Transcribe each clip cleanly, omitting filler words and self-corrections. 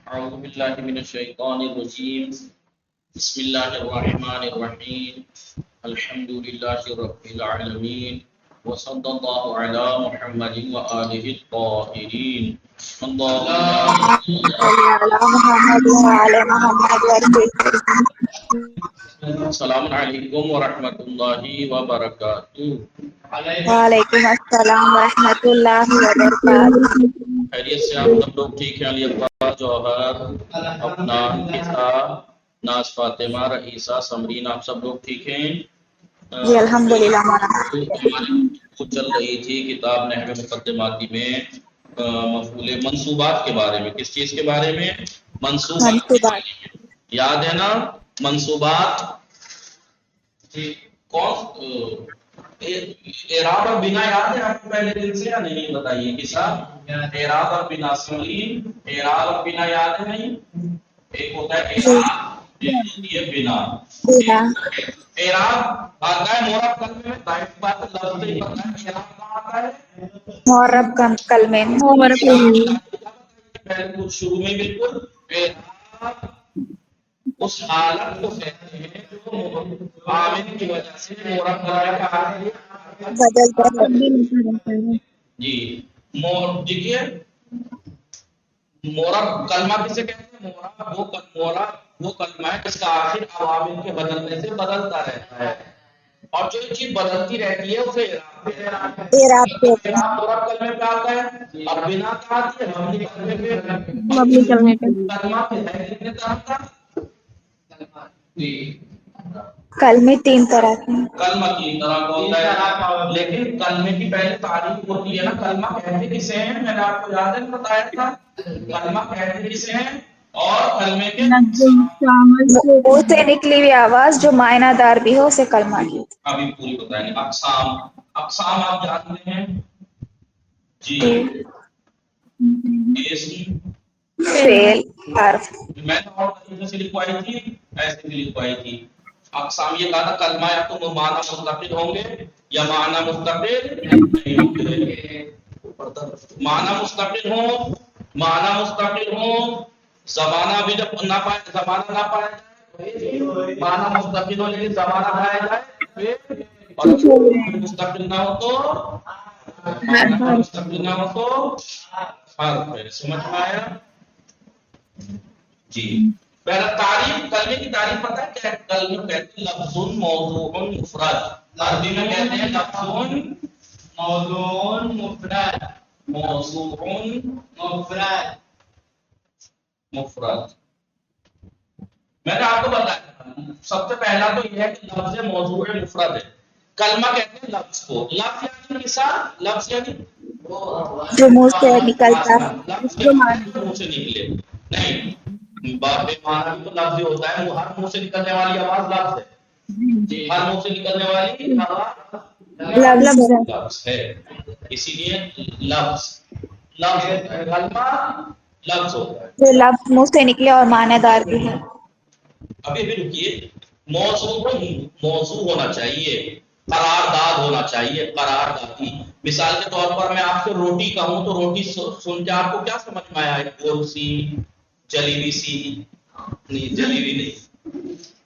أعوذ بالله من الشيطان الرجيم بسم الله الرحمن الرحيم الحمد لله رب العالمين وصلى الله على محمد وآله الطاهرين اللهم صل على محمد وعلى محمد السلام علیکم ورحمۃ اللہ وبرکاتہ۔ وعلیکم السلام ورحمۃ اللہ وبرکاتہ۔ خیریت سے آپ سب لوگ ٹھیک ہیں؟ علی اکبر، جوہر، اپنا کسا، ناز فاطمہ، رئیسہ، سمرین، آپ سب لوگ ٹھیک ہیں؟ جی الحمدللہ مولانا۔ ہماری گفتگو چل رہی تھی کتاب نحو مقدماتی میں مفعول منصوبات کے بارے میں۔ کس چیز کے بارے میں؟ منصوبات کے منصوبات۔ بارے میں۔ یاد ہے نا منصوبات؟ جی کون اعراب اور بنا یاد ہے آپ کو پہلے دن سے یا نہیں؟ بتائیے کسا اعراب اور بنا سمرین، اعراب اور بنا یاد ہے نہیں؟ ایک ہوتا ہے جی اعراب، ایک ہوتی ہے بنا۔ بنا۔ اعراب آتا ہے معرب کلمے میں، ظاہر سی بات ہے لفظ سے ہی پتہ ہے اعراب کہاں آتا ہے؟ معرب کلمے میں۔ پہلے کچھ شروع میں بالکل اعراب اس حالت کو کہتے ہیں جو عامل کی وجہ سے معرب کلمے کا حالت بدلتا ہے۔ جی دیکھیے معرب کلمہ کسے کہتے ہیں؟ معرب وہ کلمہ ہے جس کا آخر عوامل کے بدلنے سے بدلتا رہتا ہے، اور جو چیز بدلتی رہتی ہے اسے اعراب کہتے ہیں۔ اعراب کہتے ہیں۔ اعراب معرب کلمے پہ آتا ہے اور بنا کا آتی ہے مبنی کلمے پہ۔ مبنی کلمے پہ۔ کلمہ کے ہے کتنے طرح کا؟ جی کلمے تین طرح کے ہیں۔ کلمہ تین طرح کا ہوتا ہے، لیکن کلمے کی پہلے تعریف ہوتی ہے نا، کلمہ کہتے کسے ہیں؟ میں نے آپ کو یاد ہے بتایا تھا کلمہ کہتے کسے ہیں، اور کلمے کے منہ سے نکلی ہوئی آواز جو معنی دار بھی ہو اسے کلمہ کی۔ ابھی پوری بتائیں گے۔ اقسام، اقسام آپ جانتے ہیں جی؟ اسم، فعل، حرف۔ میں نے اور طریقے سے لکھوائی تھی، ایسے بھی لکھوائی تھی۔ اقسام یہ کہا تھا کلمہ یا تو معنی مستقل ہوں گے یا معنی مستقل نہیں ہوں گے۔ معنی مستقل ہوں، معنی مستقل ہوں، زمانہ بھی جب نہ پائے، زمانہ نہ پائے جائے، معنی مستقل ہو لیکن زمانہ پایا جائے، اور مستقل نہ ہو تو معنی مستقل نہ ہو تو حرف ہے۔ سمجھ میں آیا؟ جی پہلا تعریف، کلمے کی تعریف پتہ ہے کیا ہے؟ کلمے کہتے ہیں لفظ موضوع مفرد، عربی میں کہتے ہیں لفظ موضوع مفرد، موضوع مفرد، مفرد۔ میں نے آپ کو بتایا سب سے پہلا تو یہ ہے کہ لفظ موضوع مفرد ہے۔ کلمہ کہتے ہیں لفظ کو، لفظ یعنی مثال، لفظ یعنی جو منہ سے نکلتا ہے۔ لفظ کے معنی منہ سے نکلے نہیں، بات معنی بھی تو لفظ ہی ہوتا ہے، ہر منہ سے نکلنے والی آواز لفظ ہے، ہر منہ سے نکلنے والی آواز لفظ ہے، اسی لیے لفظ لفظ ہوتا ہے، کلمہ لفظ ہوتا ہے۔ جو لفظ منہ سے نکلے اور معنی دار بھی ہے۔ ابھی رکیے، موضوع ہونا چاہیے، قرارداد ہونا چاہیے، قراردادی۔ مثال کے طور پر میں آپ سے روٹی کہوں تو روٹی سن کے آپ کو کیا سمجھ میں آیا؟ گول سی، جلی ہوئی سی، نہیں جلی ہوئی نہیں،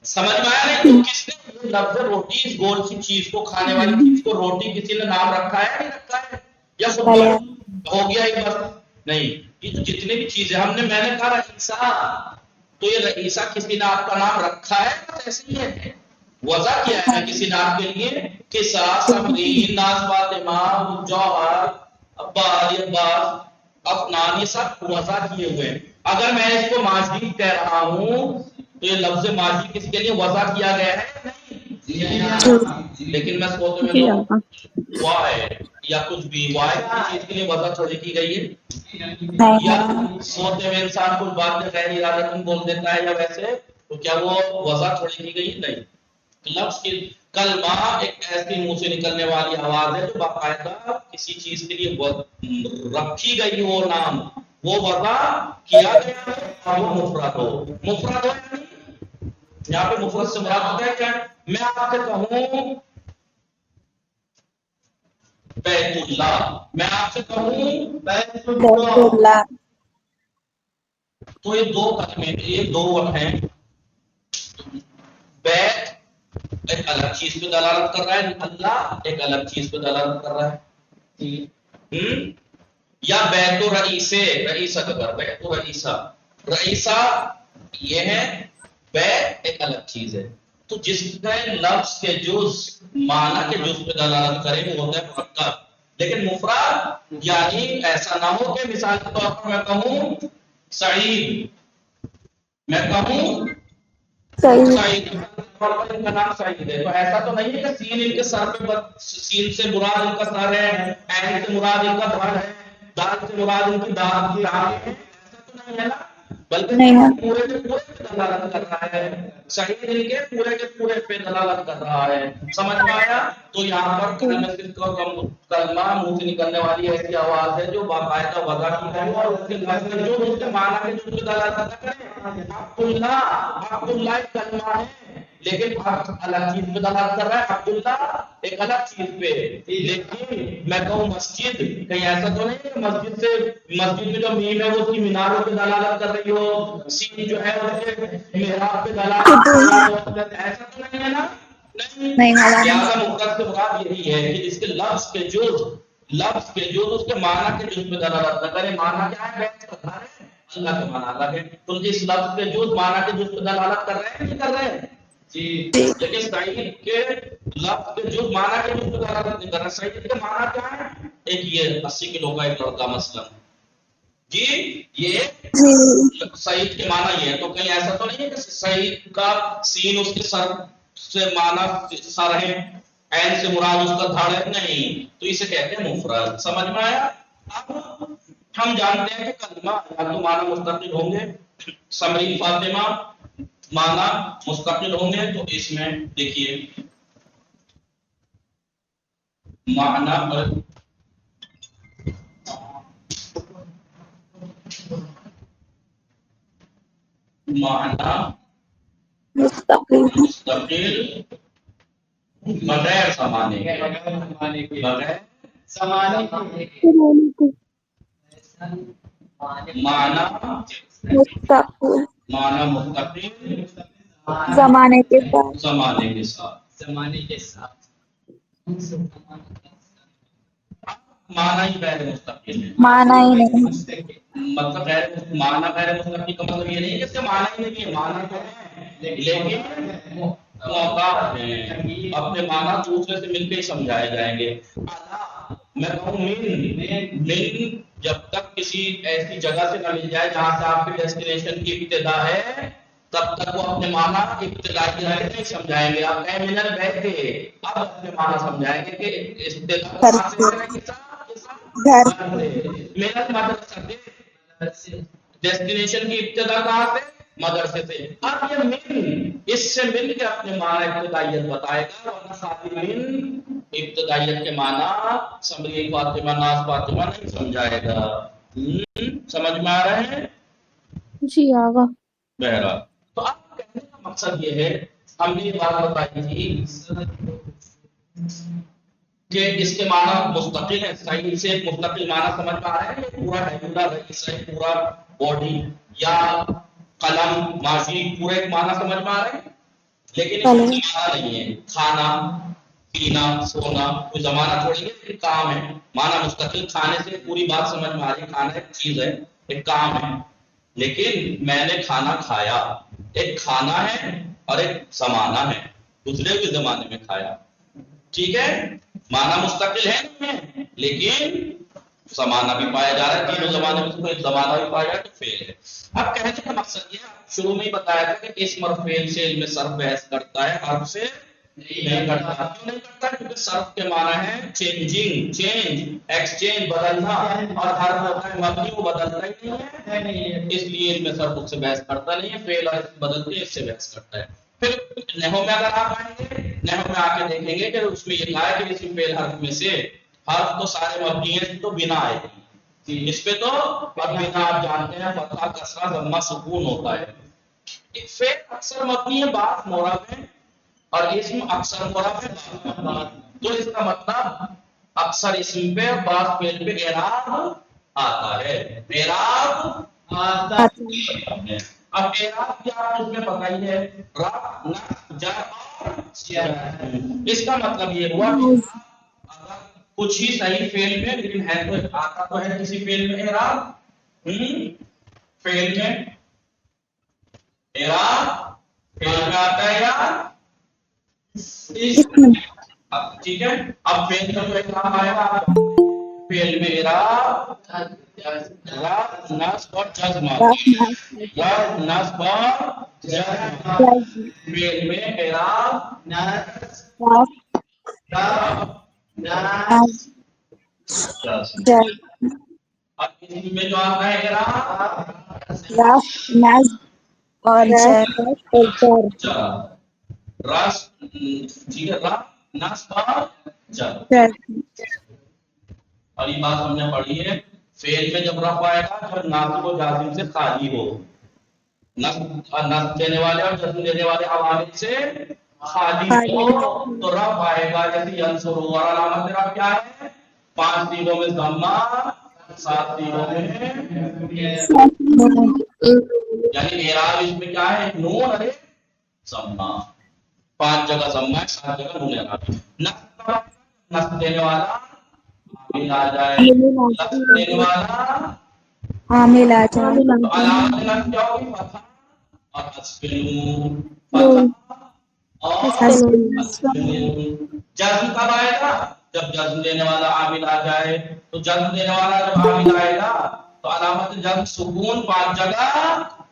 سمجھ میں آیا نہیں؟ تو کس نے لفظ روٹی، اس گول سی چیز کو، کھانے والی چیز کو روٹی، کسی نے نام رکھا ہے نہیں رکھا ہے؟ یا خود ہو گیا ہی بس؟ نہیں، یہ تو جتنے بھی چیزیں ہم نے، میں نے کہا رئیسہ، تو یہ رئیسہ کسی نے آپ کا نام رکھا ہے؟ بس ایسے ہی ہے، وضع کیا ہے کسی نام کے لیے؟ کسا، سمرین، ناز فاطمہ، جوہر، عباس، عباس، افنان، یہ سب وضع کیے ہوئے ہیں۔ اگر میں اس کو ماضی کہہ رہا ہوں تو یہ لفظ ماضی کس کے لیے وضع کیا گیا ہے؟ نہیں، لیکن میں سوچ میں تو وائے یا کچھ بھی وائے کی چیز کے لیے وضع تھوڑی کی گئی ہے، یا سوچتے ہوئے انسان کچھ بات میں غیر ارادتاً بول دیتا ہے یا ویسے، تو کیا وہ وضع تھوڑی کی گئی ہے؟ نہیں۔ لفظ کی کلمہ ایک ایسی منہ سے نکلنے والی آواز ہے جو باقاعدہ کسی چیز کے لیے رکھی گئی ہو، نام وہ وضع کیا گیا ہے، اور وہ مفرد ہو۔ مفرد ہو یعنی یہاں پہ مفرد سے مراد ہوتا ہے کیا؟ میں آپ سے کہوں بیت اللہ، میں آپ سے کہوں بیت اللہ، تو یہ دو کلمے، یہ دو ہیں. بیت ایک الگ چیز پہ دلالت کر رہا ہے، اللہ ایک الگ چیز پہ دلالت کر رہا ہے. یا بیت و رئیسے، رئیسہ کا گھر، بیت و رئیسہ، رئیسہ یہ ہے، بیت ایک الگ چیز ہے. تو جس کا لفظ کے جز معنی کے جز پہ دلالت کرے وہ ہوتا ہے مرکب. لیکن مفرد یعنی ایسا نہ ہو کہ مثال کے طور پر میں کہوں سعید، میں کہوں صحیح. سعید کا نام سعید ہے، تو ایسا تو نہیں ہے کہ سین ان کے سر پہ، سین سے مراد ان کا سر ہے، عین سے مراد ان کا دھڑ ہے، دال سے مراد ان کی دال کی آنکھ ہے، ایسا تو نہیں ہے نا. بلکہ نہیں ہے. پورے کے پورے پہ دلالت کر رہا ہے، سعید ان کے پورے پہ دلالت کر رہا ہے. سمجھ میں آیا؟ تو یہاں پر کلمہ منہ سے نکلنے والی ایسی آواز ہے جو باقاعدہ وضع کی ہے اور اس کے لفظ میں جو اس کے معنی کے جو دلالت کرے. عبداللہ، عبداللہ ایک کلمہ ہے لیکن الگ چیز پہ دلالت کر رہا ہے. عبداللہ ایک الگ چیز پہ. لیکن میں کہوں مسجد، کہیں ایسا تو نہیں کہ مسجد سے، مسجد میں جو میم ہے وہ اس کی میناروں پہ دلالت کر رہی ہو، سین جو ہے اس کے محراب پہ دلالت کر رہی ہو، ایسا تو نہیں ہے نا. نہیں. نہیں مولانا. لہٰذا مفرد سے مراد یہی ہے کہ جس کے لفظ کے جز، لفظ کے جز اس کے معنی کے جز پہ دلالت نہ کرے. معنی کیا ہے؟ بیت کا گھر ہے، اللہ کا معنی الگ ہے. تو اس لفظ کے جز معنی کے جز پہ دلالت کر رہے ہیں نہیں کر رہے ہیں جی. لیکن سعید کے لفظ کے جز معنی کے جز پہ دلالت نہیں کر رہے. سعید کے معنی کیا ہے؟ ایک یہ 80 کلو کا ایک لڑکا مثلا جی، یہ سعید کے معنی یہ ہے. تو کہیں ایسا تو نہیں ہے کہ سعید کا سین اس کے سر سے معنی سر ہے، عین سے مراد اس کا دھڑ ہے، نہیں. تو اسے کہتے ہیں مفرد. سمجھ میں آیا؟ اب ہم جانتے ہیں کہ کلمہ یا تو معنی مستقل ہوں گے، سمری فاطمہ معنی مستقل ہوں گے. تو اس میں دیکھیے معنی مستقل بغیر زمانے کے، بغیر زمانے کے معنی مستقل مستقل زمانے کے ساتھ. زمانے کے ساتھ، زمانے کے ساتھ معنی ہی غیر مستقل ہے. معنی ہی نہیں. مطلب معنی غیر مستقل کا مطلب یہ نہیں کہ اس کا معنی ہی نہیں ہے، معنی تو ہے لیکن موقع ہیں، اپنے معنی دوسرے سے مل کے ہی سمجھائے جائیں گے. میں کہوں من جب تک کسی ایسی جگہ سے نہ مل جائے جہاں سے آپ کے ڈیسٹینیشن کی ابتدا ہے تب تک وہ اپنے معنی ابتدائی نہیں سمجھائیں گے. آپ کہیں منل بیٹھے اب اپنے معنی سمجھائیں گے کہ ابتدا کہاں سے، ڈیسٹینیشن کی ابتدا کہاں سے؟ مدرسے سے. اب یہ من اس سے مل کے اپنے معنی ابتدائیت بتائے گا، ورنہ ساتھی من ابتدائیت کے معنی سمری فاطمہ ناز فاطمہ نہیں سمجھائے گا. سمجھ میں آ رہے ہیں؟ جی آگا. بہرحال تو اب کہنے کا مقصد یہ ہے، ہم نے یہ بات بتائی تھی کہ اس کے معنی مستقل ہے. صحیح سے مستقل معنی سمجھ میں آ رہا ہے؟ پورا ریگولر رئیس ہے، پورا باڈی یا قلم ماضی پورا ایک معنی سمجھ میں آ رہا ہے. لیکن اس میں زمانہ نہیں ہے. کھانا پینا سونا کوئی زمانہ تھوڑی ہے، کام ہے. معنی مستقل کھانے سے پوری بات سمجھ میں آ رہی ہے. کھانا ایک چیز ہے، ایک کام ہے. لیکن میں نے کھانا کھایا، ایک کھانا ہے اور ایک زمانہ ہے، گزرے ہوئے زمانے میں کھایا. ٹھیک ہے، معنی مستقل ہے نہیں ہے لیکن زمانہ بھی پایا جا رہا ہے. تینوں زمانے میں سے کوئی زمانہ بھی پایا جائے تو فعل ہے. اب کہنے کا مقصد یہ شروع میں ہی بتایا تھا کہ اسم اور فعل سے علم صرف بحث کرتا ہے، حرف سے نہیں کرتا. کیوں نہیں کرتا؟ کیونکہ صرف کے معنی ہے چینجنگ، چینج، ایکسچینج، بدلنا، اور حرف ہوتا ہے مبنی، وہ بدلتا ہی نہیں ہے. اس لیے علم صرف اس سے بحث کرتا نہیں ہے. فعل اور بدلتے ہیں، اس سے بحث کرتا ہے. پھر نحو میں اگر آپ آئیں گے، نحو میں آ کے دیکھیں گے کہ اس میں یہ کہا ہے کہ اسم فعل حرف میں سے حرف تو سارے مبنی ہیں تو بنا آئے گی. اس پہ تو اب بنا آپ جانتے ہیں فتحہ کسرہ ضمہ سکون ہوتا ہے. فعل اکثر مبنی ہے بعض معرب ہے اور اسم اکثر معرب ہے بعض. تو اس کا مطلب اکثر اسم پہ اور بعض فعل پہ اعراب آتا ہے. اعراب اب اعراب کیا ہے اس میں پتہ ہی ہے، رفع نصب جر اور اس کا مطلب یہ ہوا کہ اگر کچھ ہی صحیح فعل میں، لیکن ہے تو آتا تو ہے کسی فعل میں اعراب، فعل میں اعراب فعل میں آتا ہے یا ٹھیک ہے، اب فعل کا جو اعراب آئے گا فعل میں اعراب رفع نصب اور جزم یا نصب اور جزم، فعل میں اعراب نصب جزم، اب اس میں جو آتا ہے اعراب اور رس ٹھیک ہے، رفع نصب اور جزم، اور یہ بات ہم نے پڑھی ہے فعل میں جب رفع آئے گا جب ناصب و جازم سے خالی ہو، نصب دینے والے اور جزم دینے والے عوامل سے خالی ہو تو رفع آئے گا، جیسے ینصر، اور علامت رفع کیا ہے؟ 5 صیغوں میں ضمہ، 7 صیغوں میں، یعنی اعراب اس میں کیا ہے؟ نون ارے ضمہ، 5 جگہ ضمہ ہے، 7 جگہ نون اعراب ہے۔ نصب دینے والا عامل آ جائے، لفظ دینے والا عامل آ تو جائے، علامت نصب کیا ہوگی؟ فتح اور حذف نون، فتح اور حذف نون۔ جزم کب آئے گا؟ جب جزم دینے والا عامل آ جائے، تو جزم دینے والا جب عامل آئے گا تو علامت جزم سکون 5 جگہ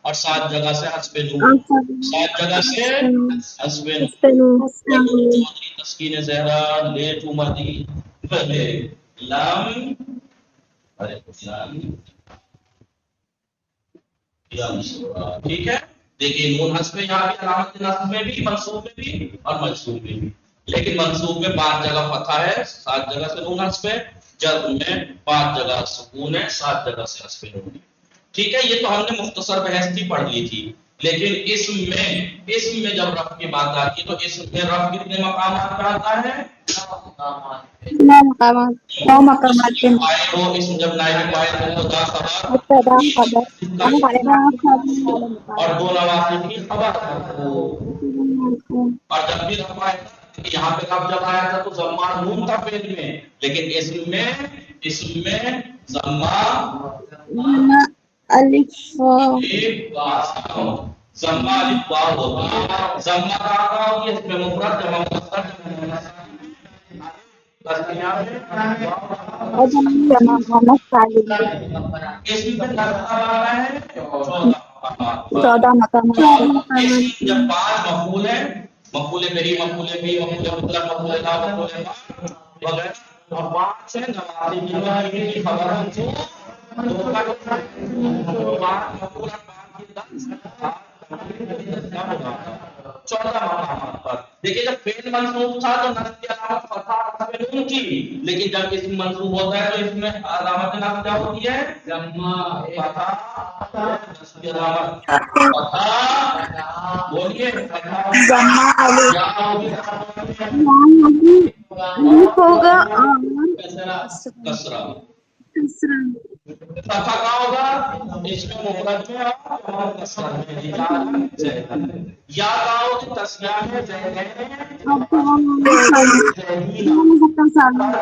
اور 7 جگہ سے حذف نون، 7 جگہ سے حذف نون، چودھری تسکین زہرا لیٹ عمری بلے لام ارے لام ٹھیک ہے، دیکھیے نون حذف میں یہاں بھی علامت نصب میں بھی، منصوب میں بھی اور مجزوم میں بھی، لیکن منصوب میں 5 جگہ فتح ہے، 7 جگہ سے نون حذف ہے، جزم میں 5 جگہ سکون ہے، 7 جگہ سے حذف نون ہے۔ ٹھیک ہے، یہ تو ہم نے مختصر بحث تھی پڑھ لی تھی، لیکن اسم میں جب رفع کی بات آتی ہے تو اسم میں رفع کتنے مقامات پہ آتا ہے؟ 9 مقامات پہ فاعل ہو، اسم جب نائب فاعل ہو، مبتدا خبر مبتدا خبر اور 2 نواسب کی خبر ہو، اور جب بھی رفع آئے گا، یہاں پہ اب جب آیا تھا تو ضمہ نون تھا فعل میں، لیکن اسم میں ضمہ الف ضمہ الف واو ہوتی ہے، ضمہ کا ہوتی ہے اس میں مفرد جمع مذکر تسنیہ میں اور جمع مؤنث سالم اس میں لگتا ہے 14 مقامات پہ جب 5 مفعول ہیں، مفعول بہی، مفعول بھی، مفعول مطلق، مفعول لا، مفعول وغیرہ، اور 5 ہے نواسب کی خبر ہم کو 14 مقامات پر دیکھیے، جب فعل منصوب تھا تو نصب کی علامت فتح حذف نون کی، لیکن جب اسم منصوب ہوتا ہے تو اس میں علامت نصب کیا ہوتی ہے؟ ضمہ، فتح، نصب کی علامت فتح، بولیے فتح ضمہ الف یا ہوگا اور کسرہ، فتح کا ہوگا اس میں مفرد میں اور کسرہ میں، یا کا ہوگا تسنیہ میں فرق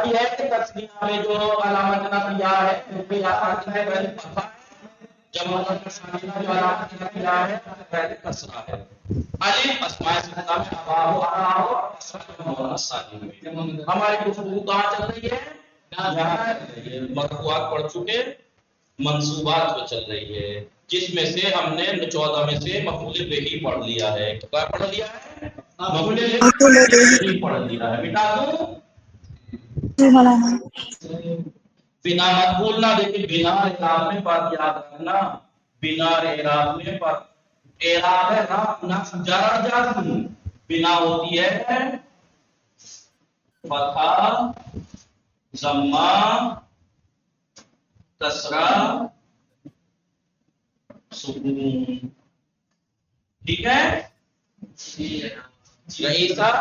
یہ ہے کہ تسنیہ میں جو علامت نصب یا ہے اس پہ یا ہے پہلے فتح، جب مذکر سالم جو علامت نصب یا ہے پہلے کسرہ ہے۔ الف اسماء ستہ میں اباہو اباہو، کسرہ مؤنث سالم میں۔ ہماری گفتگو کہاں چل رہی ہے؟ یہ مرفوعات پڑھ چکے، منصوبات پہ چل رہی ہے، جس میں سے ہم نے 14 میں سے مفعول بہی پڑھ لیا ہے، کیا پڑھ لیا ہے؟ مفعول بہی پڑھ لیا ہے، مٹا دوں بنا مت بولنا، لیکن بنا اعراب میں بات یاد رکھنا، بنا اعراب میں بات اعراب ہے رفع نصب جر اور جزم، بنا ہوتی ہے فتحہ، ضمہ، کسرہ، سکون، ٹھیک ہے یہی سب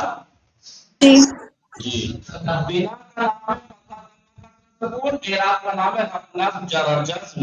جی۔ بنا کا نام ہے سکون، اعراب کا نام ہے رفع نصب جر اور جزم،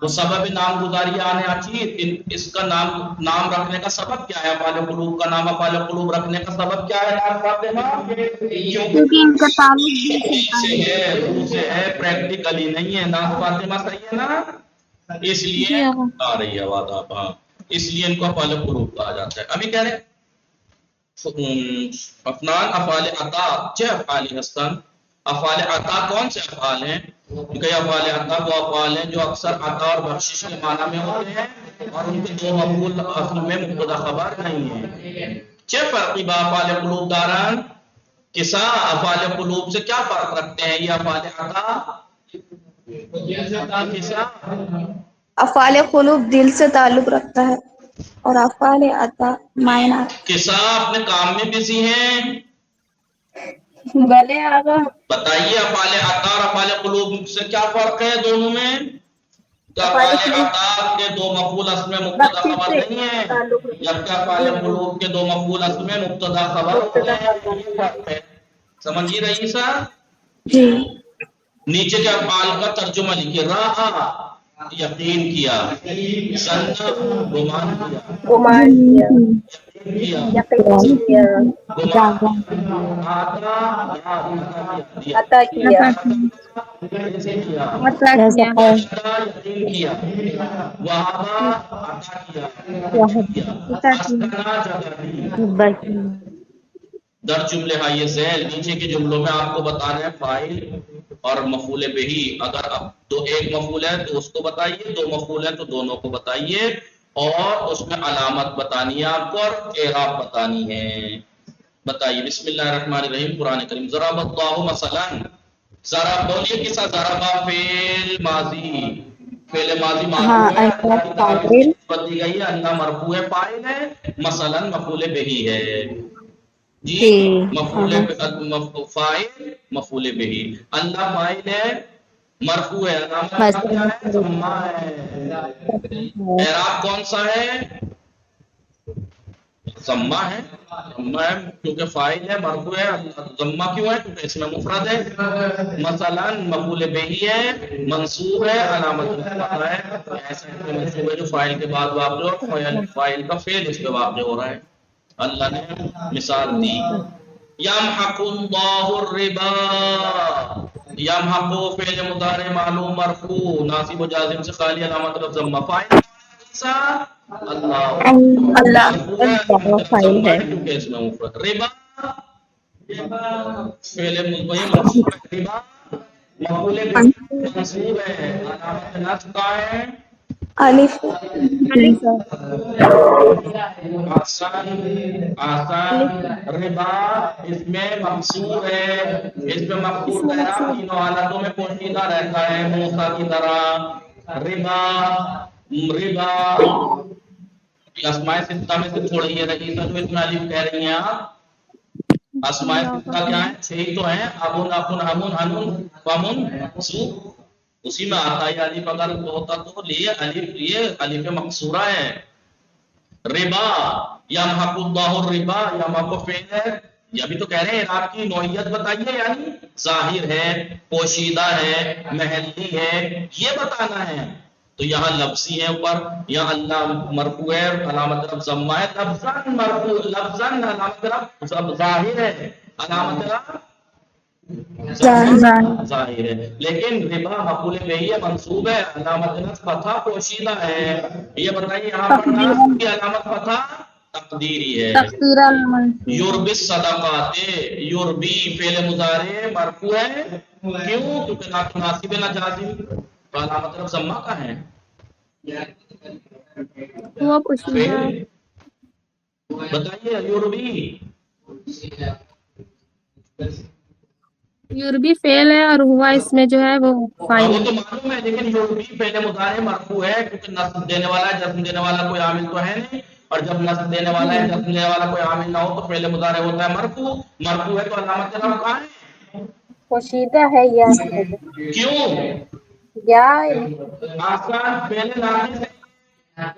تو سبب نام گزاری آنے اچھی اس کا نام رکھنے کا سبب کیا ہے؟ افعال قلوب کا نام افعال قلوب رکھنے کا سبب کیا ہے ناز فاطمہ؟ کیونکہ ان کا تعلق دل سے سے ہے، روح سے ہے، پریکٹیکلی نہیں ہے ناز فاطمہ، صحیح ہے نا؟ اس لیے آ رہی ہے آواز آپ، ہاں اس لیے ان کو افعال قلوب کہا جاتا ہے۔ ابھی کہہ رہے افنان افعال عطا چھ افعال ہستن، افعال عطا کون سے افعال ہیں؟ کہ افعال عطا وہ افعال ہیں جو اکثر عطا اور بخشش کے معنی میں ہوتے ہیں اور ان کے دو مفعول اصل میں مبتدا خبر نہیں ہیں۔ چھ فرقی با افعال قلوب داران کسا افعال قلوب سے کیا فرق رکھتے ہیں یہ افعال عطا کسا؟ افعال قلوب دل سے تعلق رکھتا ہے اور افعال عطا معنی۔ کسا اپنے کام میں بزی ہیں؟ بھلے آگا بتائیے افعال عطا اور افعال قلوب سے کیا فرق ہے دونوں میں؟ تو افعال افعال قلوب عطا کے دو مفعول اصل میں مبتدا بخشش خبر سے نہیں ہے، تعلق جبکہ رکھتا افعال ہے۔ قلوب کے دو مفعول اصل میں مبتدا خبر ہوتے مبتدا ہیں، خبر۔ یہ فرق ہے۔ سمجھیے رئیسا؟ جی نیچے کے افعال کا ترجمہ لکھیے، راہ یقین کیا، سنہ گمان کیا، گمان کیا، یقین کیا، یقین کیا، گمان کیا، عطا کیا، عطا کیا، یقین کیا، وہابا عطا کیا، عطا کیا، اسکنا جگہ دی۔ در جملے ہائی ذیل نیچے کے جملوں میں آپ کو بتا رہے ہیں فاعل اور مفعول بہی، اگر اب ایک مفعول ہے تو اس کو بتائیے، دو مفعول ہے تو دونوں کو بتائیے، اور اس میں علامت بتانی ہے آپ کو اور اعراب بتانی ہے۔ بتائیے بسم اللہ الرحمن الرحیم، قرآن کریم۔ ضرب اللہ مثلا، ذرا بولیے کسا ضربا فعل ماضی، فعل ماضی مرفوع ہے، اللہ کی طرف اس کی نسبت دی گئی ہے، اللہ مرفوع ہے، فاعل ہے، مثلا مفعول بہی ہے جی، مفعول فاعل مفعول بہی، اللہ فاعل ہے، مرفوع ہے، علامت کیا ہے؟ ضمہ ہے۔ اعراب کون سا ہے؟ ضمہ ہے، ضمہ ہے کیونکہ فاعل ہے، مرفوع ہے، ضمہ کیوں ہے؟ کیونکہ اس میں مفرد ہے، مثلا مفعول بہی ہے، منصوب ہے، علامت فتح ہے، ایسا منصوب ہے جو فاعل کے بعد واقع ہو، فاعل کا فعل اس پہ واقع ہو رہا ہے۔ اللہ نے مثال دی، یمحق اللہ الربا، یمحق فعل مضارع معلوم مرفوع ناصب و جازم سے خالی، علامت رفع ضمہ، فاعل اللہ، اللہ مرفوع ہے، علامت رفع ضمہ ہے کیونکہ اس میں مفرد، ربا فعل منصوب ہے، ربا مفعول به منصوب ہے، علامت نصب کا ہے الف، آسان، آسان، ربا اس میں مقصور ہے، اس میں مقصور گیا تینوں حالتوں میں پوشیدہ رہتا ہے، موسیٰ کی طرح، ربا، ربا، اسماء ستہ میں سے چھوڑی ہے رئیسہ جو اس میں الف کہہ رہی ہیں آپ، اسماء ستہ کیا ہیں؟ چھ ہی تو ہیں، ابن، اخن، ہمن، ہنن، فمن، سو، اسی میں آتا ہے الف اگر ہوتا تو یہ الف مقصورہ ہے۔ ربا، یمحق اللہ الربا، یمحق فعل ہے، یہ بھی تو کہہ رہے ہیں اعراب کی نوعیت بتائیے، یعنی ظاہر ہے، پوشیدہ ہے، محلی ہے، یہ بتانا ہے۔ تو یہاں لفظی ہے اوپر، یہاں اللہ مرفوع ہے، علامت رفع ضمہ ہے، لفظاً مرفوع، لفظاً علامت رفع ظاہر ہے، علامت رفع ظاہر ہے، لیکن ربا مفعول بہی ہے، منصوب ہے، علامت نصب فتح پوشیدہ ہے۔ یہ بتائیے یہاں پر نصب کی علامت فتح تقدیری ہے۔ یربی الصدقات، یربی فعل مضارع مرفوع ہے، کیوں؟ کیونکہ نہ ناصب نہ جازم، تو علامت رفع ضمہ کا ہے، وہ پوشیدہ ہے۔ بتائیے یربی یوربی فعل ہے اور ہوا اس میں جو ہے وہ فاعل وہ ہے۔ تو معلوم ہے، لیکن یربی فعل مضارع مرفوع ہے کیونکہ نصب دینے والا ہے، جزم دینے والا کوئی عامل تو ہے نہیں، اور جب نصب دینے والا ہے، جزم دینے والا کوئی عامل نہ ہو تو فعل مضارع ہوتا ہے مرفوع، مرفوع ہے تو علامت رفع کہاں ہے؟ پوشیدہ ہے یا کیوں؟ یا آسان فعل ناقص ہے،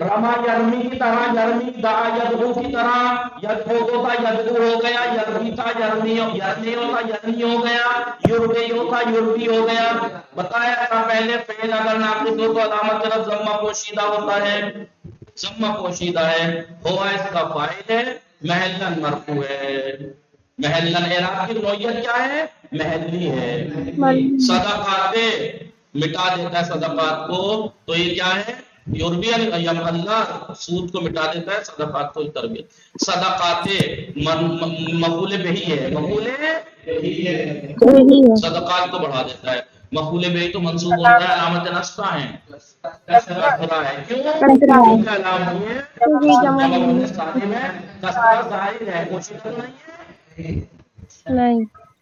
رما یرمی کی طرح، یرمی دعا یدعو کی طرح، یدعو ہوتا یدعو ہو گیا، یرمی ہوتا یرمی ہوتا یرمی ہو گیا، یربی ہوتا یربی ہو گیا. بتایا تھا پہلے فعل اگر ناقص ہو تو علامت رفع ضمہ پوشیدہ ہوتا ہے، ضمہ پوشیدہ ہے. ہوا اس کا فاعل ہے، محلن مرفوع ہے. محلن اعراب کی نوعیت کیا ہے؟ محلی ہے. صدقات مٹا دیتا ہے صدقات کو، تو یہ کیا ہے؟ یوربی اللہ سود کو مٹا دیتا ہے، صدقات کو تربیت. صدقات مفعول بہی ہے، مفعول بہی ہے، صدقات کو بڑھا دیتا ہے. مفعول بہی تو منصوب ہوتا ہے، علامت نصب ہے کسرہ ہے. کیوں؟ کیونکہ علامت یہ جمع مؤنث سالم ہے، کسرہ ظاہر ہے، پوشیدہ نہیں ہے.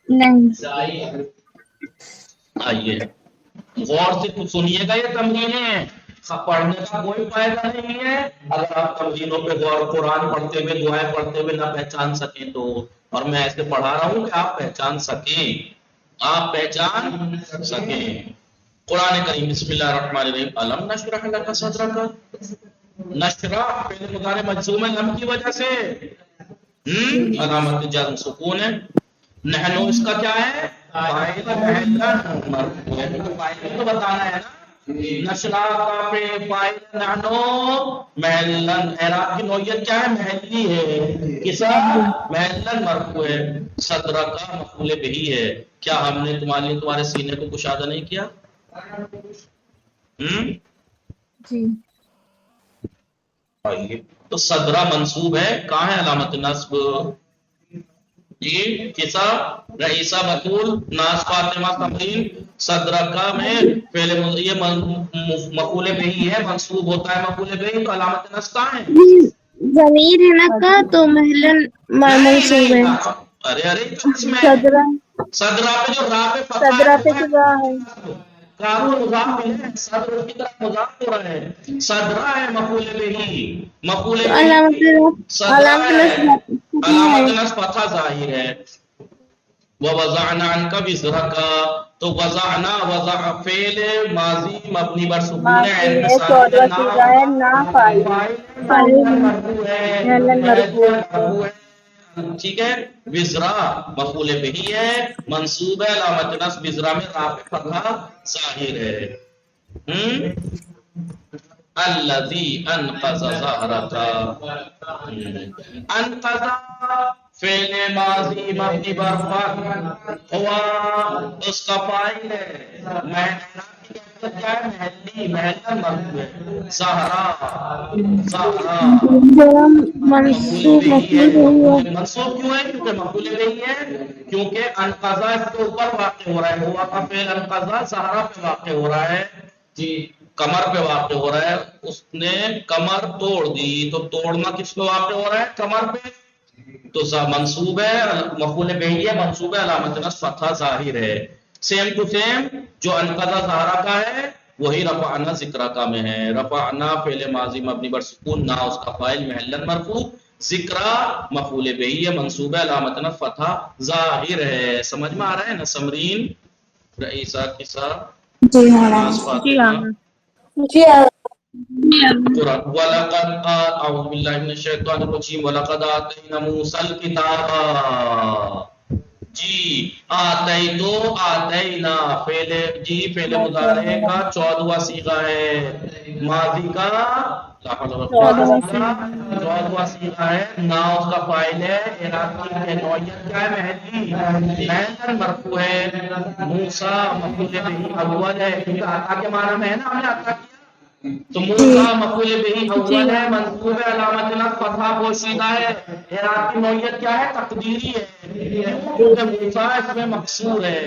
نہیں. آئیے غور سے سنیے گا، یہ تمرینیں ہیں، پڑھنے کا کوئی فائدہ نہیں ہے اگر آپ تمرینوں پہ غور، قرآن پڑھتے ہوئے دعائیں پڑھتے ہوئے نہ پہچان سکیں تو. اور میں ایسے پڑھا رہا ہوں کہ آپ پہچان سکیں، آپ پہچان سکیں. قرآن کریم بسم اللہ الرحمن الرحیم. الم نشرح لک صدرک، نشرح فعل مضارع مجزوم ہے لم کی وجہ سے، علامت جزم سکون ہے. نحنو اس کا کیا ہے؟ فاعل محلن مرفوع ہے، تو فاعل تو بتانا ہے نا. نشرا کا پہ فاعل نحنو محلن، اعراب کی نوعیت کیا ہے؟ محلی ہے. کسا؟ محلن مرفوع ہے. صدر کا مفعول بہی ہے. کیا ہم نے تمہارے سینے کو کشادہ نہیں کیا؟ جی. تو صدرہ منصوب ہے، کہاں ہے علامت نصب؟ جی کسا رئیسہ مقبول ناس فاطمہ تمرین. صدرکا میں فعل یہ مقبول بہی ہے، منصوب ہوتا ہے مقبول بہی، تو علامت نصب کہاں ہے؟ ضمیر ہے نا کا تو محلن منصوب ہے. ارے اس میں صدرہ پہ جو را پہ فتحہ صدرہ پہ ہے کیا ہے؟ کا تو مضاف ہے، صدر کی طرف مضاف ہو رہا ہے. صدرہ ہے مقبول بہی، مقبول بہی صدرہ ہے، علامت نصب فتحہ ظاہر ہے. وَوَضَعْنَا عَنْكَ وِزْرَكَ، تو وضعنا وضع فعل ماضی مبنی بر سکون عین پہ ثابت ہے، فاعل مرفوع ہے. ٹھیک ہے. وزرا مفعول بہی ہے، منصوب ہے، علامت نصب وزرا میں را پہ فتحہ ظاہر ہے. الذی انقض ظہرک، انقض فعل ماضی مبنی بر فتح، ہوا اس کا فاعل ہے، محلی محلن مرفوع ہے. زہرا زہرا منصوب مفعول بہی منصوب کیوں ہے؟ کیونکہ مفعول بہی ہے، کیونکہ انقضا اس کے اوپر واقع ہو رہا ہے. ہوا کا فعل انقضا زہرا پہ واقع ہو رہا ہے، جی کمر پہ واقع ہو رہا ہے. اس نے کمر توڑ دی، تو توڑنا کس پہ واقع ہو رہا ہے؟ کمر پہ. تو منصوب ہے، مفعول بہی ہے، منصوب ہے، علامت نصب فتحہ ظاہر ہے. سیم ٹو سیم جو انقضا زہرا کا ہے وہی رفعنا ذکرہ کا میں ہے. رفعنا فعل ماضی مبنی بر سکون نا اس کا فاعل محلن مرفوع، ذکرہ مفعول بہی ہے، منصوب ہے، علامت نصب فتحہ ظاہر ہے. سمجھ میں آ رہا ہے نا؟ سمرین رئیسہ کسا ناس فاطمہ جی. قرآن. وَلَقَدْ أَعُوذُ بِاللَّهِ مِنَ الشَّيْطَانِ الرَّجِيمِ وَلَقَدْ آتَيْنَا مُوسَى الْكِتَابَ. جی آتیتو آتینا فعل، جی فعل مضارع کا 14واں صیغہ ہے، ماضی کا 14واں صیغہ ہے. نا اس کا فاعل ہے، اعراب کی نوعیت کیا ہے؟ محلی محلن مرفوع ہے. موسیٰ مفعول بہ اول ہے، کیونکہ آتا کے معنی میں ہے نا، ہم نے آتا کیا تو موسیٰ مفعول بہ اول ہے، منصوب ہے، علامت نصب فتحہ پوشیدہ ہے. اعراب کی نوعیت کیا ہے؟ تقدیری ہے، کیونکہ موسیٰ اس میں مقصور ہے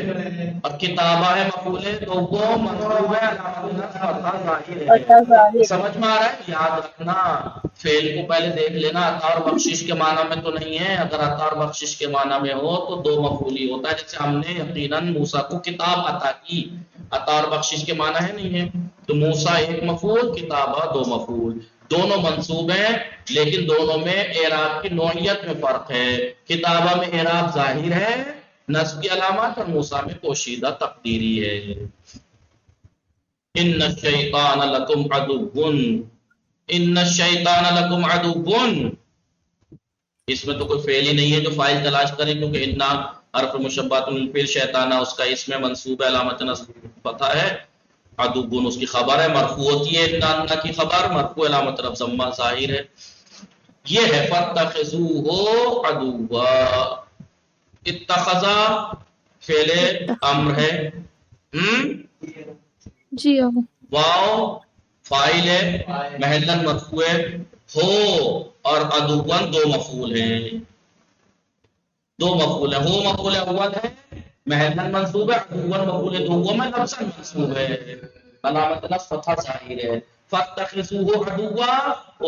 اور کتابہ ہے مفعول ہے، تو وہ منصوب ہے، علامت نصب فتحہ ظاہر ہے. سمجھ میں آ رہا ہے؟ یاد رکھنا فعل کو پہلے دیکھ لینا، عطا اور بخشش کے معنی میں تو نہیں ہے. اگر عطا اور بخشش کے معنی میں ہو تو دو مفعولی ہوتا ہے، جیسے ہم نے یقیناً موسیٰ کو کتاب عطا کی، عطا اور بخشش کے معنی ہے نہیں ہے. تو موسیٰ ایک مفعول، کتابہ دو مفعول، دونوں منصوب ہیں، لیکن دونوں میں اعراب کی نوعیت میں فرق ہے. کتابہ میں اعراب ظاہر ہے، نصب کی علامات، اور موسیٰ میں پوشیدہ تقدیری ہے. ان الشیطان لکم عدو، ان الشیطان لکم عدو، اس میں تو کوئی فعل ہی نہیں ہے جو فاعل تلاش کرے، کیونکہ انا حرف مشبہۃ بالفعل، شیطانہ اس کا اسم منصوب ہے، علامت نصب فتح ہے، عدوٌ اس کی خبر ہے، مرفوع ہوتی ہے انا کی خبر، مرفوع علامت رفع ضمہ ظاہر ہے. یہ ہے فاتخذوہ عدوا. اتخذا فعل امر ہے، جی ہاں. واو فاعل ہے، محلاً مرفوع ہے، ہو اور عدوً دو مفعول ہیں، دو مفعول ہیں، ہو مفعول اول ہے محلاً منصوب ہے، عدوً مفعول دوم ہے لفظاً منصوب ہے، علامت نصب فتح ظاہر ہے. فاتخذوہ عدوا،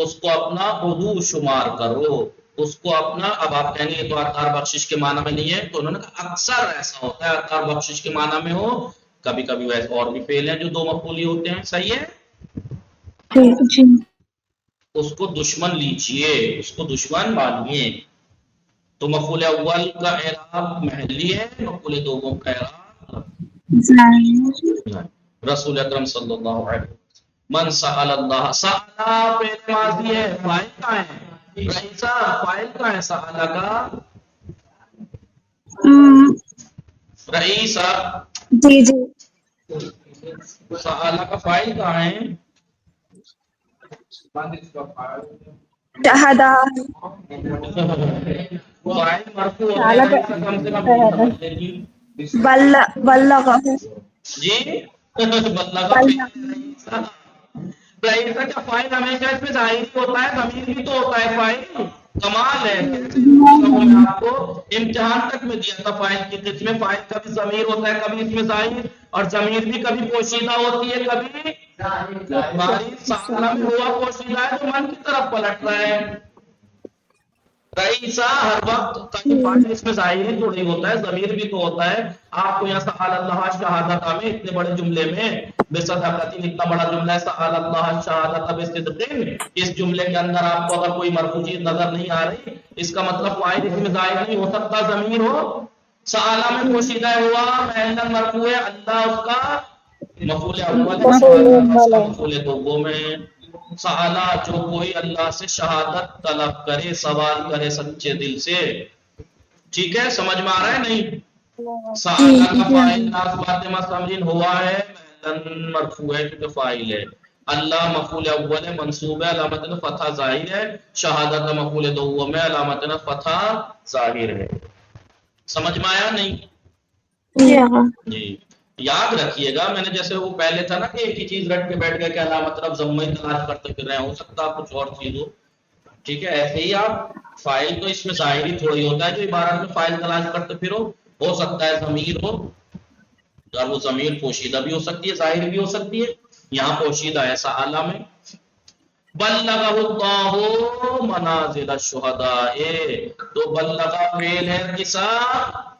اس کو اپنا عدو شمار کرو، اس کو اپنا. اب آپ کہیں گے یہ تو عطار بخشش کے معنی میں نہیں ہے، تو انہوں نے کہا اکثر ایسا ہوتا ہے عطار بخشش کے معنی میں ہو، کبھی کبھی ویسے اور بھی فعل ہیں جو دو مفعولی ہوتے ہیں. صحیح ہے. جی. اس کو دشمن لیجئے، اس کو دشمن مانیے. تو مفعول اول کا اعراب محلی ہے، مفعول دوم کا اعراب. رسول اکرم صلی اللہ علیہ وسلم من سأل اللہ، سألہ فعل ماضی ہے، فاعل کہاں ہے؟ رئیسہ فاعل کہاں ہے سألہ کا؟ رئیسہ جی جی. سألہ کا فاعل کہاں ہے؟ شہدہ. فاعل مرفوع ہوتا ہے، رئیسہ کم سے کم یہ سمجھ لیجیے. بلغہ. جی بلغہ فعل رئیسہ. رئیسہ کا فاعل ہمیشہ اس میں ظاہر ہوتا ہے، ضمیر بھی تو ہوتا ہے فاعل. کمال ہے. میں آپ کو امتحان تک میں دیا تھا فاعل کی قسمیں، فاعل کبھی ضمیر ہوتا ہے، کبھی اس میں ظاہر، اور ضمیر بھی کبھی پوشیدہ ہوتی ہے، کبھی ہماری سالہ میں ہوا پوشیدہ ہے تو من کی طرف پلٹ رہا ہے. رئیسہ ہر وقت فاعل اس میں ظاہر ہی تھوڑی ہوتا ہے، ضمیر بھی تو ہوتا ہے. آپ کو یہاں سأل اللہ شہادت میں اتنے بڑے جملے میں بصدقۃ، اتنا بڑا جملہ ہے سأل اللہ شہادت بصدق، اس جملے کے اندر آپ کو اگر کوئی مرفوع چیز نظر نہیں آ رہی، اس کا مطلب فاعل اس میں ظاہر نہیں ہو سکتا، ضمیر ہو. سألہ میں پوشیدہ ہوا محلاً مرفوع ہے، اللہ اس کا مفعول اول ہے، شہادت اس کا مفعول دوم ہے. سألہ جو کوئی اللہ سے شہادت طلب کرے، سوال کرے سچے دل سے. ٹھیک ہے، سمجھ میں آ رہا ہے نہیں؟ سألہ کا فاعل ناصب فاطمہ سمجھن ہوا ہے، محلاً مرفوع ہے کیونکہ فاعل ہے. اللہ مفعول اول ہے، منصوب ہے، علامت فتح ظاہر ہے. شہادت مفعول دوم ہے، علامت فتح ظاہر ہے. سمجھ میں آیا نہیں؟ جی یاد رکھیے گا، میں نے جیسے وہ پہلے تھا نا کہ ایک ہی چیز رٹ کے بیٹھ گئے کہ علامت رفع ضمہ تلاش کرتے پھر رہے، ہو سکتا کچھ اور چیز ہو. ٹھیک ہے، ایسے ہی آپ فاعل تو اس میں ظاہری تھوڑی ہوتا ہے جو عبارت میں فاعل تلاش کرتے پھرو. ہو سکتا ہے ضمیر ہو، اور وہ ضمیر پوشیدہ بھی ہو سکتی ہے، ظاہر بھی ہو سکتی ہے. یہاں پوشیدہ ہے سألہ میں. بلغہ اللہ منازل الشہداء، تو بلغہ فعل ہے کسا،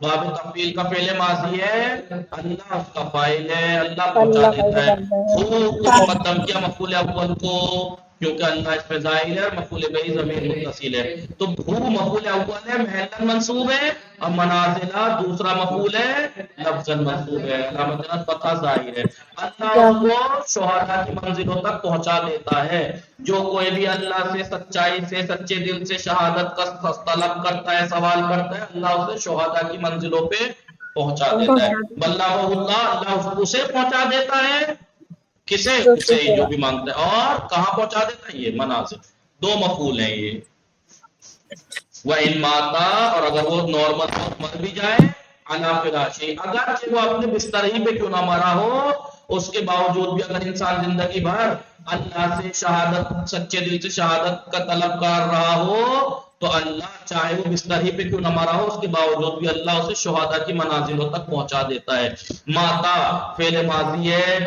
باب تفعیل کا فعل ماضی ہے، اللہ اس کا فاعل ہے، اللہ پہنچا دیتا ہے. خوب کو مقدم کیا مفعول اول کو، کیونکہ اللہ اس میں ظاہر ہے، مفعول بہی ضمیر متصل ہے. تو ہو مفعول اول ہے، محلاً منصوب ہے، اور منازلہ دوسرا مفعول ہے، لفظاً منصوب ہے، علامت فتح ظاہر ہے. اللہ اس کو شہداء کی منزلوں تک پہنچا دیتا ہے. جو کوئی بھی اللہ سے سچائی سے سچے دل سے شہادت کا طلب کرتا ہے، سوال کرتا ہے، اللہ اسے شہداء کی منزلوں پہ پہنچا دیتا ہے. بلغہ اللہ، اللہ اسے پہنچا دیتا ہے، کسے؟ اسے جو بھی مانگتا ہے. اور کہاں پہنچا دیتا ہے؟ یہ منازل، دو مفعول ہیں یہ. وَإِن مَاتَ، اور اگر وہ نارمل مر بھی جائے، عَلَىٰ فِرَاشِهِ، اگرچہ وہ اپنے بستر ہی پہ کیوں نہ مرا ہو، اس کے باوجود بھی اگر انسان زندگی بھر اللہ سے شہادت، سچے دل سے شہادت کا طلب کر رہا ہو، تو اللہ چاہے وہ بستر ہی پہ کیوں نہ مرا ہو، اس کے باوجود بھی اللہ اسے شہداء کی منازلوں تک پہنچا دیتا ہے. ماتا فعل ماضی ہے،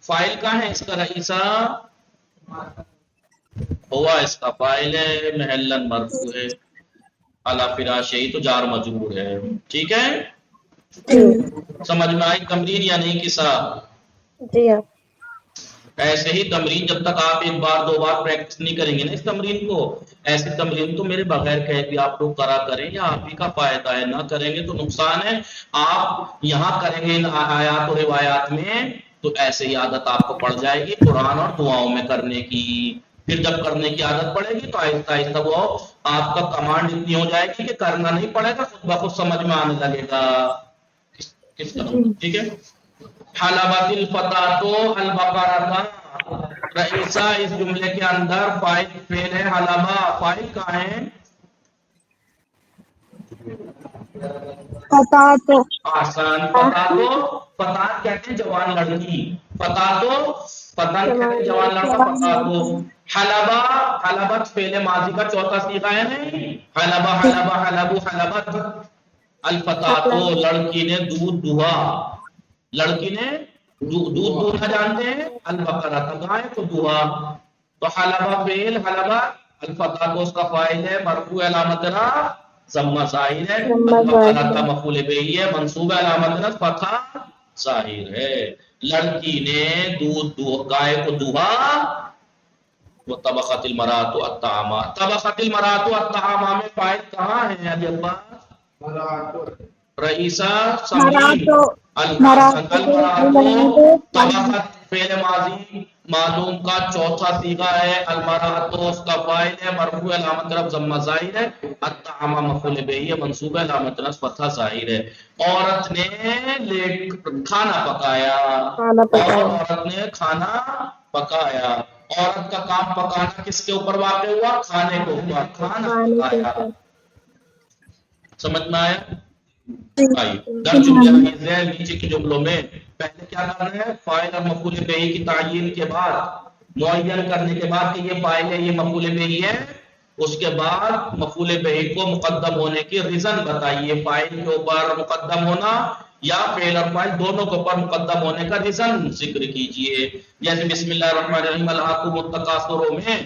فاعل کہاں ہے اس کا؟ رئیسہ. ہوا اس کا فاعل ہے، محلاً مرفوع ہے، علی فراشہ تو جار مجرور ہے. ٹھیک ہے، سمجھ میں آئی تمرین یا نہیں کسا؟ جی ہاں. ایسے ہی تمرین جب تک آپ ایک بار دو بار پریکٹس نہیں کریں گے نا اس تمرین کو، ایسی تمرین تو میرے بغیر کہے بھی آپ لوگ کرا کریں، یا آپ ہی کا فائدہ ہے، نہ کریں گے تو نقصان ہے. آپ یہاں کریں گے ان آیات و روایات میں تو ایسے ہی عادت آپ کو پڑ جائے گی قرآن اور دعاؤں میں کرنے کی. پھر جب کرنے کی عادت پڑے گی تو آہستہ آہستہ وہ آپ کا کمانڈ اتنی ہو جائے گی کہ کرنا نہیں پڑے گا، خود بخود سمجھ میں آنے لگے گا. کس طرح؟ ٹھیک ہے. حلبت الفتاۃ البقرۃ. رئیسہ اس جملے کے اندر فعل ہے حلبہ، فاعل کہاں ہے؟ فتاة. آسان. فتات کہتے ہیں جوان لڑکی. فتن کہتے ہیں جوان لڑکا. فتاتو. حلبہ، حلبت فعل ماضی کا چوتھا صیغہ ہے نہیں؟ حلبہ، حلبہ، حلبو، حلبت. الفتاتو لڑکی نے دودھ دہا. لڑکی نے دودھ دہنا جانتے ہیں؟ البقرۃ گائے کو دہا. تو حلبہ فعل، حلبہ الفتاتو اس کا فاعل ہے، مرفوع علامت رفع ضمہ ظاہر ہے. البقرۃ مفعول بہ ہے، منصوب علامت رفع فتحہ ظاہر ہے. لڑکی نے دودھ گائے کو دہا. وہ طبخت المرأۃ الطعام. طبخت المرأۃ الطعام میں فاعل کہاں ہے ابھی عباس؟ رئیسہ سمجھی. المرأۃ طبخت فعل ماضی معلوم کا چوتھا صیغہ ہے. المرأۃ اس کا فاعل ہے، مرفوع علامت رفع ضمہ ظاہر ہے. الطعام مفعول بہ ہے، منصوب علامت رفع فتحہ ظاہر ہے. عورت نے کھانا پکایا. عورت نے کھانا پکایا. عورت کا کام پکانا کس کے اوپر واقع ہوا؟ کھانے کے اوپر. کھانا پکایا. سمجھ میں آیا؟ در جملہ نیچے کے جملوں میں پہلے کیا کرنا ہے؟ فاعل اور مفعول بہ کی تعیین کے بعد، معین کرنے کے بعد کہ یہ فاعل ہے، یہ مفعول بہ ہے. اس کے بعد مفعول بہ کو مقدم ہونے کی ریزن بتائیے. فاعل کے اوپر مقدم ہونا یا فعل اور فاعل دونوں کے اوپر مقدم ہونے کا ریزن ذکر کیجئے. جیسے بسم اللہ الرحمن الرحیم الہاکم التکاثر میں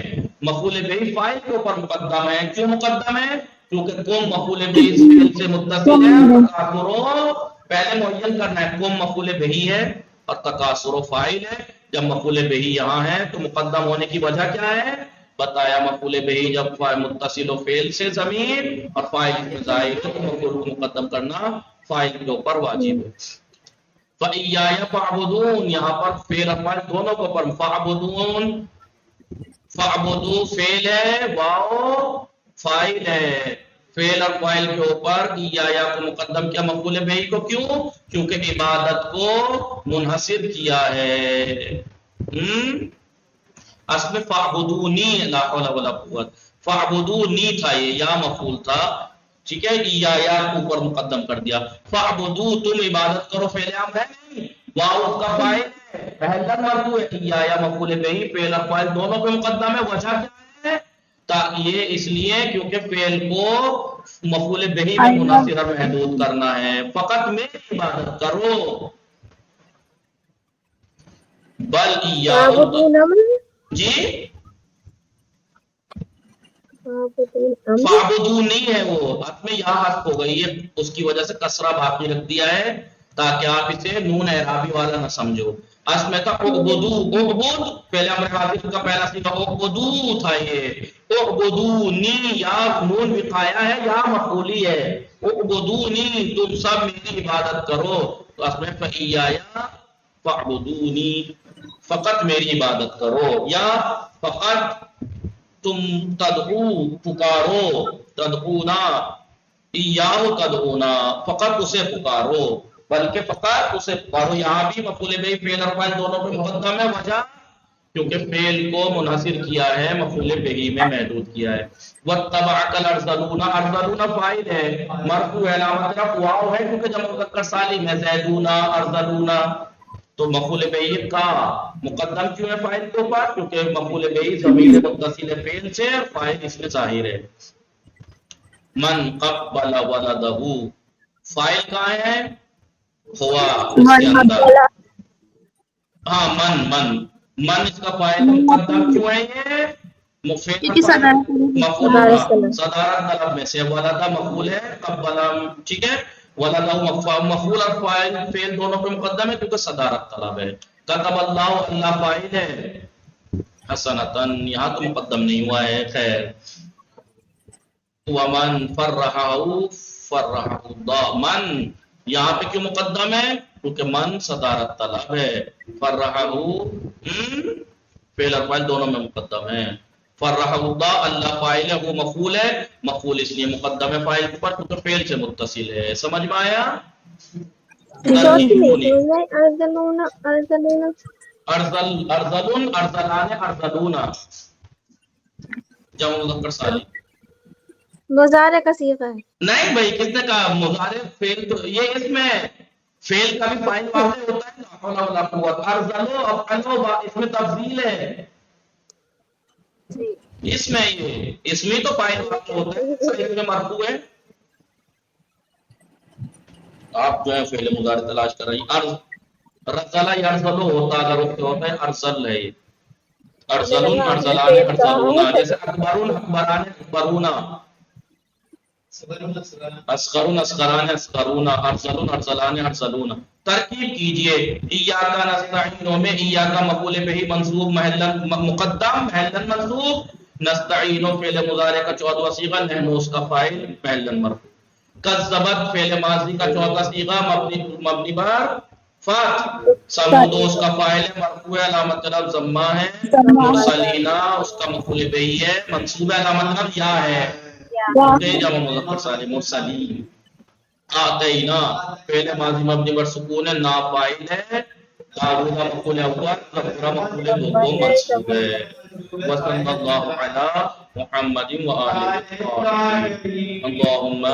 مفعول بہ فاعل کے اوپر مقدم ہے. کیوں مقدم ہے؟ کیونکہ قوم مفعول بہ اس فعل سے متصل ہے. تکاثر پہلے معین کرنا ہے. قوم مفعول بہ ہے اور تکاثر فاعل ہے. جب مفعول بہ یہاں ہے تو مقدم ہونے کی وجہ کیا ہے؟ بتایا. مفعول بہ جب متصل و فعل سے ضمیر اور فاعل میں ظاہر ہے تو مفعول کو مقدم کرنا فاعل کے اوپر واجب ہے. فَإِيَّايَ فَاعْبُدُونِ یہاں پر فعل اور فاعل دونوں کے اوپر. فَاعْبُدُونَ فَاعْبُدُوا فعل ہے، واو فاعل ہے. فعل اور فاعل کے اوپر ایایا کو مقدم کیا مفعول بہ کو. کیوں؟ کیونکہ عبادت کو منحصر کیا ہے. اصل میں فاعبدونی لا حول ولا قوت. فاعبدونی تھا، یہ یا مفعول تھا. ٹھیک ہے، ایایا کو اوپر مقدم کر دیا. فاعبدو تم عبادت کرو فعل امر ہے نہیں، واو کا فاعل ہے، پہلا مرفوع ہے. ایایا مفعول بہ فعل اور فاعل دونوں پہ مقدم ہے. وجہ کیا ہے؟ یہ اس لیے کیونکہ فعل کو مفعول بہ میں منحصر اور محدود کرنا ہے. فقط میری عبادت کرو. بل جی فعبدو نہیں ہے، وہ حق میں یہاں حق ہو گئی ہے، اس کی وجہ سے کسرہ باقی رکھ دیا ہے تاکہ آپ اسے نون اعرابی والا نہ سمجھو. اصل میں تھا اعبدو. اعبد پہلے امر حاضر کا پہلا صیغہ اعبدو تھا. یہ اعبدونی یا نون وقایا ہے یا مفعولی ہے. اعبدونی تم سب میری عبادت کرو. تو اصل میں فَإِيَّايَ فَاعْبُدُونِي فقط میری عبادت کرو، یا فقط تم تدعو پکارو. تدعونا ایاہو تدعونا فقط اسے پکارو، بلکہ فقط اسے پکارو. یہاں بھی مفعول بہ فعل اور فاعل دونوں پہ مقدم ہے. وجہ کیونکہ فعل کو منحصر کیا ہے، مفعول بہ میں محدود کیا ہے. وَاتَّبَعَكَ الْأَرْذَلُونَ ارذلون فاعل ہے، مرفوع علامت رفع واو ہے کیونکہ جمع مذکر سالم ہے. زیدون ارذلون تو مفعول بہ کا مقدم کیوں ہے فاعل کے اوپر؟ کیونکہ مفعول بہ ضمیر متصل فعل سے، فاعل اس میں ظاہر ہے. من قبل ولدہ فاعل کہاں ہے؟ ہوا اس کے اندر. ہاں من اس کا فاعل مقدم کیوں ہے؟ یہ مفعول صدارت طلب میں سے. ولدہ مفعول ہے، قبل ٹھیک ہے. ولدہ مفعول اور فاعل فعل دونوں پہ مقدم ہے کیونکہ صدارت طلب ہے. کتب اللہ اللہ فاعل ہے. حسنتاً یہاں تو مقدم نہیں ہوا ہے. خیر. ومن فرحہ اللہ. من یہاں پہ کیوں مقدم ہے؟ کیونکہ من صدارت طلب ہے. فرحہ فعل اور فاعل دونوں میں مقدم ہے. فرح اللہ اللہ فاعل ہے وہ مفعول ہے مفعول اس لیے مقدم ہے فاعل کے اوپر کیونکہ فعل سے متصل ہے سمجھ میں آیا ارزل ارزلن ارزلان ارزلون جمع مذکر سالم مضارع کا صیغہ ہے نہیں بھائی کس نے کہا مضارع فعل تو یہ اس میں فعل کا بھی فاعل واضح ہوتا ہے لا حول ولا قوت ارزلو افعلو اس میں تفضیل ہے اس میں یہ اس میں تو فاعل واضح ہوتا ہے اس میں مرفوع ہے آپ جو ہے فعل مضارع تلاش کر رہی ارز رزلا یرزلو ہوتا اگر اس سے ہوتا ہے ارسل ہے ارسلون ارسلان ارسلونا جیسے اکبرون اکبران اکبرونا اسقرون اسقران اسقرونا ارسلون ارسلان ارسلونا ترکیب کیجئے ایاکا نستعین میں ایاکا مفعول به منصوب محلن مقدم محلن منصوب نستعین فعل مضارع کا چوتھا صیغہ نحن اس کا فاعل محلن مرفوع کذبت فعل ماضی کا چوتھا صیغہ مبنی بر فات سمود اس کا فاعل ہے مرفوع ہے علامت جر ضمہ ہے مرسلینا اس کا مفعول به ہے منصوب ہے علامت جر یا ہے جمع مذکر سالم مرسلین آتینا فعل ماضی مبنی بر سکون ہے نا فاعل ہے داؤد مفعول اول ظفر مفعول دوم منصوب ہے وصلی اللہ علی محمد و آلہ اللہم